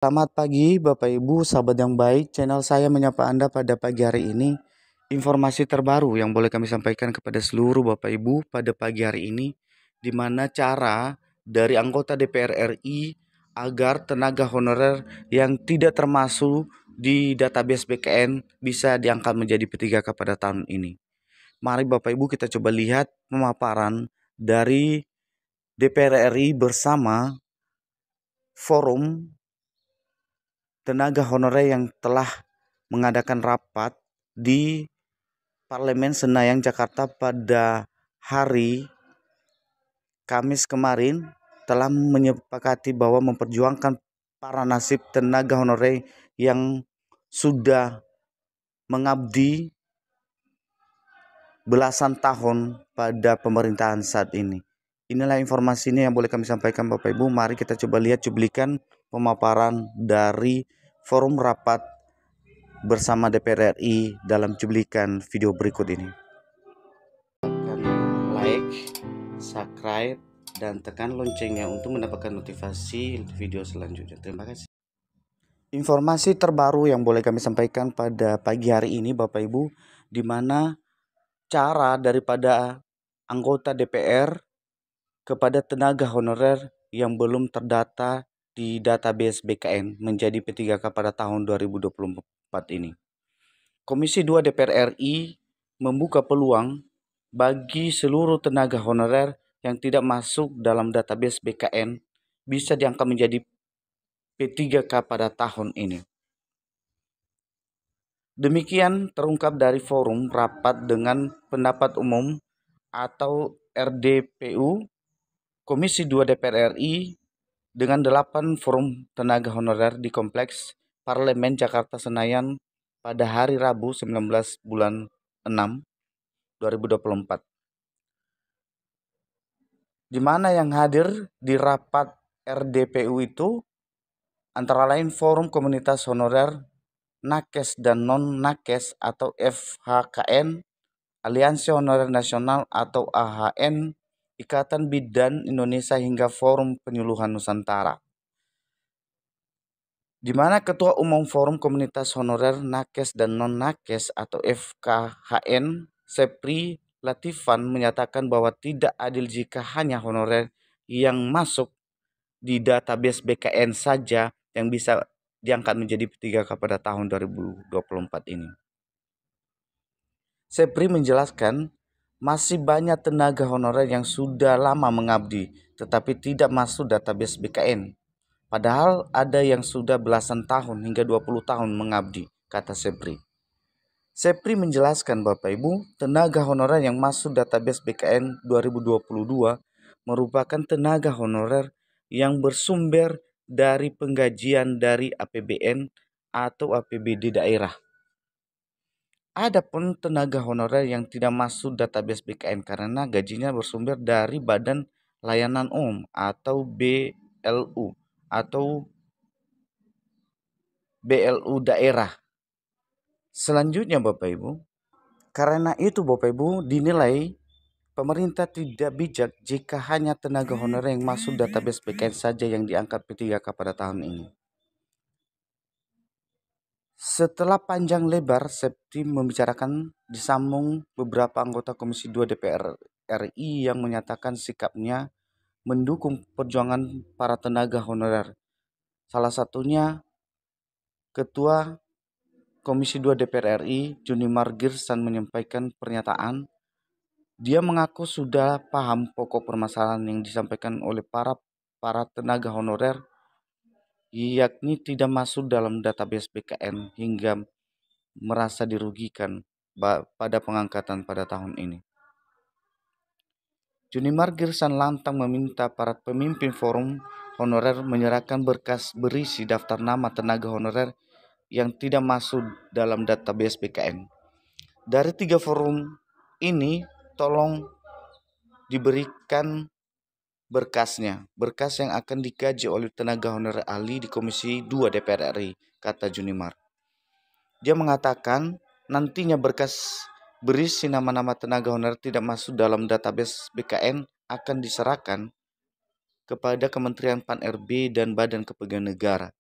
Selamat pagi Bapak Ibu, sahabat yang baik. Channel saya menyapa Anda pada pagi hari ini. Informasi terbaru yang boleh kami sampaikan kepada seluruh Bapak Ibu pada pagi hari ini, di mana cara dari anggota DPR RI agar tenaga honorer yang tidak termasuk di database BKN bisa diangkat menjadi P3K pada tahun ini. Mari Bapak Ibu kita coba lihat pemaparan dari DPR RI bersama forum tenaga honorer yang telah mengadakan rapat di Parlemen Senayan, Jakarta pada hari Kamis kemarin telah menyepakati bahwa memperjuangkan para nasib tenaga honorer yang sudah mengabdi belasan tahun pada pemerintahan saat ini. Inilah informasinya yang boleh kami sampaikan Bapak Ibu. Mari kita coba lihat cuplikan pemaparan dari forum rapat bersama DPR RI dalam cuplikan video berikut ini. Tekan like, subscribe, dan tekan loncengnya untuk mendapatkan notifikasi video selanjutnya. Terima kasih. Informasi terbaru yang boleh kami sampaikan pada pagi hari ini Bapak Ibu, di mana cara daripada anggota DPR kepada tenaga honorer yang belum terdata di database BKN menjadi P3K pada tahun 2024 ini. Komisi 2 DPR RI membuka peluang bagi seluruh tenaga honorer yang tidak masuk dalam database BKN bisa diangkat menjadi P3K pada tahun ini. Demikian terungkap dari forum rapat dengan pendapat umum atau RDPU Komisi 2 DPR RI dengan 8 forum tenaga honorer di Kompleks Parlemen Jakarta Senayan pada hari Rabu 19 bulan 6 2024. Di mana yang hadir di rapat RDPU itu antara lain Forum Komunitas Honorer Nakes dan Non-Nakes atau FHKN, Aliansi Honorer Nasional atau AHN, Ikatan Bidan Indonesia hingga Forum Penyuluhan Nusantara. Di mana Ketua Umum Forum Komunitas Honorer Nakes dan Non-Nakes atau FKHN, Sepri Latifan menyatakan bahwa tidak adil jika hanya honorer yang masuk di database BKN saja yang bisa diangkat menjadi P3K pada tahun 2024 ini. Sepri menjelaskan masih banyak tenaga honorer yang sudah lama mengabdi tetapi tidak masuk database BKN. Padahal ada yang sudah belasan tahun hingga 20 tahun mengabdi, kata Sepri. Sepri menjelaskan Bapak Ibu, tenaga honorer yang masuk database BKN 2022 merupakan tenaga honorer yang bersumber dari penggajian dari APBN atau APBD daerah. Adapun tenaga honorer yang tidak masuk database BKN karena gajinya bersumber dari Badan Layanan Umum atau BLU atau BLU daerah. Selanjutnya Bapak Ibu, karena itu Bapak Ibu dinilai pemerintah tidak bijak jika hanya tenaga honorer yang masuk database BKN saja yang diangkat P3K pada tahun ini. Setelah panjang lebar, Septi membicarakan disambung beberapa anggota Komisi 2 DPR RI yang menyatakan sikapnya mendukung perjuangan para tenaga honorer. Salah satunya Ketua Komisi 2 DPR RI, Junimar Girsan menyampaikan pernyataan. Dia mengaku sudah paham pokok permasalahan yang disampaikan oleh para tenaga honorer, yakni tidak masuk dalam database BKN hingga merasa dirugikan pada pengangkatan pada tahun ini. Junimar Girsan lantang meminta para pemimpin forum honorer menyerahkan berkas berisi daftar nama tenaga honorer yang tidak masuk dalam database BKN. Dari 3 forum ini, tolong diberikan berkasnya, berkas yang akan dikaji oleh tenaga honorer ahli di Komisi 2 DPR RI, kata Junimar. Dia mengatakan nantinya berkas berisi nama-nama tenaga honorer tidak masuk dalam database BKN akan diserahkan kepada Kementerian Pan-RB dan Badan Kepegawaian Negara.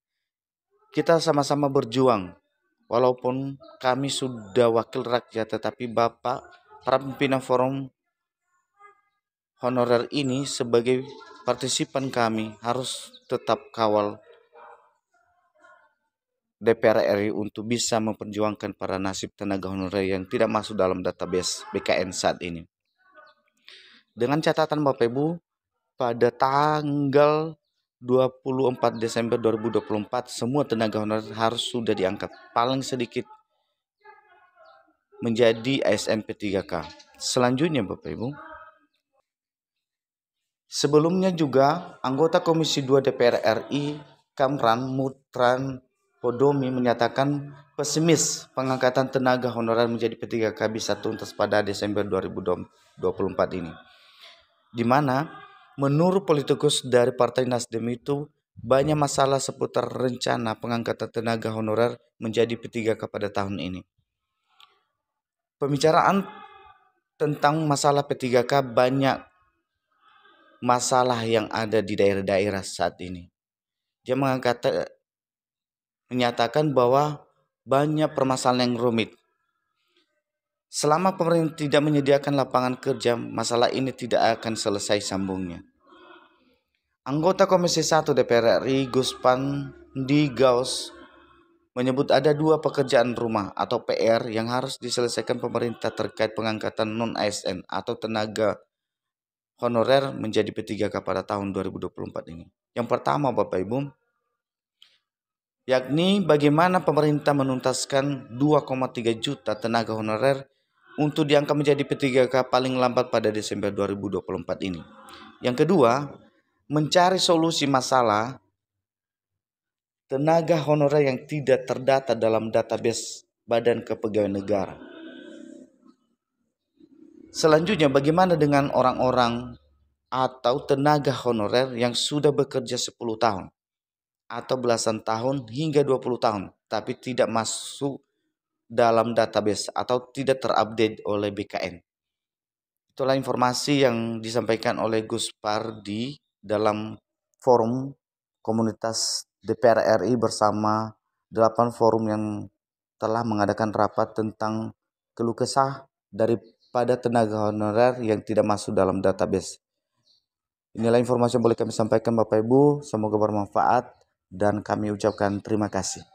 kita sama-sama berjuang. Walaupun kami sudah wakil rakyat, tetapi Bapak, para pimpinan forum honorer ini sebagai partisipan kami harus tetap kawal DPR RI untuk bisa memperjuangkan para nasib tenaga honorer yang tidak masuk dalam database BKN saat ini. Dengan catatan Bapak Ibu, pada tanggal 24 Desember 2024 semua tenaga honorer harus sudah diangkat paling sedikit menjadi ASN P3K. Selanjutnya Bapak Ibu, sebelumnya juga anggota Komisi 2 DPR RI Kamran Mutran Podomi menyatakan pesimis pengangkatan tenaga honorer menjadi P3K bisa tuntas pada Desember 2024 ini. Di mana menurut politikus dari Partai Nasdem itu banyak masalah seputar rencana pengangkatan tenaga honorer menjadi P3K pada tahun ini. Pembicaraan tentang masalah P3K banyak masalah yang ada di daerah-daerah saat ini. Dia menyatakan bahwa banyak permasalahan yang rumit. Selama pemerintah tidak menyediakan lapangan kerja, masalah ini tidak akan selesai sambungnya. Anggota Komisi 1 DPR RI Guspan Di Gaus menyebut ada 2 pekerjaan rumah atau PR yang harus diselesaikan pemerintah terkait pengangkatan non-ASN atau tenaga honorer menjadi P3K pada tahun 2024 ini. Yang pertama Bapak Ibu, yakni bagaimana pemerintah menuntaskan 2,3 juta tenaga honorer untuk diangkat menjadi P3K paling lambat pada Desember 2024 ini. Yang kedua, mencari solusi masalah tenaga honorer yang tidak terdata dalam database Badan Kepegawaian Negara. Selanjutnya, bagaimana dengan orang-orang atau tenaga honorer yang sudah bekerja 10 tahun atau belasan tahun hingga 20 tahun tapi tidak masuk dalam database atau tidak terupdate oleh BKN. Itulah informasi yang disampaikan oleh Gus Pardi dalam forum komunitas DPR RI bersama 8 forum yang telah mengadakan rapat tentang keluh kesah daripada tenaga honorer yang tidak masuk dalam database. Inilah informasi yang boleh kami sampaikan Bapak Ibu, semoga bermanfaat dan kami ucapkan terima kasih.